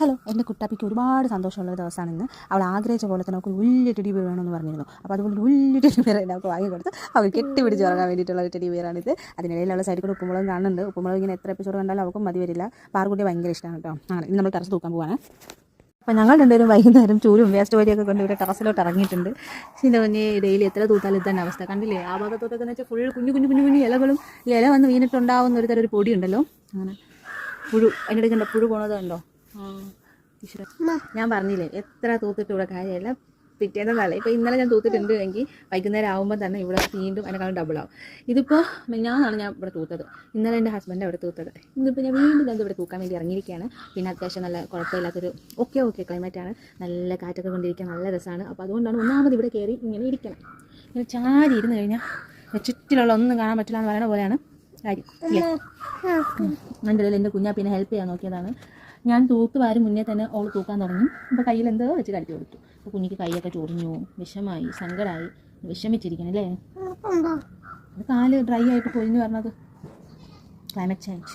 Hello, എൻ്റെ കുട്ടാപ്പിക്ക് ഒരുപാട് സന്തോഷമുള്ള ദിവസമാണ് ഇന്ന്. അവൾ ആഗ്രഹിച്ച പോലെ തന്നെ അവൾക്ക് വലിയ ടെഡി ബിയർ വേണമെന്ന് പറഞ്ഞിരുന്നു. അപ്പോൾ അതുപോലെ ഒരു വലിയ ടെഡി ബിയർ അവൾക്ക് വാങ്ങിക്കൊടുത്ത് അവൾ കെട്ടിപ്പിടിച്ച് ഉറങ്ങാൻ വേണ്ടിയിട്ടുള്ള ഒരു ടെഡി ബിയറാണിത്. അതിനിടയിലുള്ള സൈഡിൽ കൂടെ ഉപ്പുമുളകും കാണുന്നുണ്ട്. ഉപ്പുമുളക് ഇങ്ങനെ എത്ര എപ്പിസോഡ് കണ്ടാലും അവൾക്കും മതി വരില്ല. പാർക്കുട്ടിയെ ഭയങ്കര ഇഷ്ടമാണ് കേട്ടോ. അങ്ങനെ ഇന്ന് നമ്മൾ ടെറസ് തൂക്കാൻ പോവാണ്. അപ്പോൾ ഞങ്ങൾ രണ്ടുപേരും വൈകുന്നേരം ചൂരും വേസ്റ്റ് വരിയൊക്കെ കൊണ്ട് ഇവിടെ ടെറസിലോട്ട് ഇറങ്ങിയിട്ടുണ്ട്. ഇതിൻ്റെ മുന്നേ ഡെയിലി എത്ര തൂത്താലും ഇതന്നെ അവസ്ഥ കണ്ടില്ലേ? ആ ഭാഗത്തോട്ടൊക്കെ എന്ന് വെച്ചാൽ ഫുൾ കുഞ്ഞു കുഞ്ഞു കുഞ്ഞു കുഞ്ഞു ഇലകളും ഇല വന്ന് വീണിട്ടുണ്ടാവുന്ന ഒരു തരം ഒരു പൊടി ഉണ്ടല്ലോ. അങ്ങനെ പുഴു അതിൻ്റെ ഇടയ്ക്ക് ഉണ്ടോ പുഴു പോണത് കണ്ടോ? ഞാൻ പറഞ്ഞില്ലേ എത്ര തൂത്തിട്ട് ഇവിടെ കാര്യമല്ല, പിറ്റേന്ന് നാളെ ഇപ്പോൾ ഇന്നലെ ഞാൻ തൂത്തിട്ടുണ്ട് എങ്കിൽ വൈകുന്നേരം ആകുമ്പോൾ തന്നെ ഇവിടെ വീണ്ടും അതിനെക്കാളും ഡബിൾ ആവും. ഇതിപ്പോൾ ഞാനാണ് ഞാൻ ഇവിടെ തൂത്തത്, ഇന്നലെ എൻ്റെ ഹസ്ബൻഡ് അവിടെ തൂത്തത്. ഇന്നിപ്പോൾ ഞാൻ വീണ്ടും ഞാൻ ഇവിടെ തൂക്കാൻ വേണ്ടി ഇറങ്ങിയിരിക്കുകയാണ്. പിന്നെ അത്യാവശ്യം നല്ല കുഴപ്പമില്ലാത്തൊരു ഓക്കെ ക്ലൈമറ്റാണ്, നല്ല കാറ്റൊക്കെ കൊണ്ടിരിക്കാൻ നല്ല രസമാണ്. അപ്പോൾ അതുകൊണ്ടാണ് ഒന്നാമത് ഇവിടെ കയറി ഇങ്ങനെ ഇരിക്കണം. ഇങ്ങനെ ചാരി ഇരുന്ന് കഴിഞ്ഞാൽ ചുറ്റിലുള്ള ഒന്നും കാണാൻ പറ്റില്ല എന്ന് പറയുന്ന പോലെയാണ് കാര്യം അല്ലേ. എൻ്റെ ഇടയിൽ എൻ്റെ കുഞ്ഞാ പിന്നെ ഹെൽപ്പ് ചെയ്യാൻ നോക്കിയതാണ്. ഞാൻ തൂത്ത് വാരും മുന്നേ തന്നെ അവൾ തൂക്കാൻ തുടങ്ങി. അപ്പോൾ കയ്യിൽ എന്തോ വെച്ച് കടിച്ചു കൊടുത്തു. അപ്പോൾ കുഞ്ഞിക്ക് കൈയൊക്കെ ചൊറിഞ്ഞു, വിഷമായി, സങ്കടമായി, വിഷമിച്ചിരിക്കണം അല്ലേ. കാല് ഡ്രൈ ആയിട്ട് പൊരിഞ്ഞു പറഞ്ഞത് ക്ലൈമറ്റ് ചേഞ്ച്.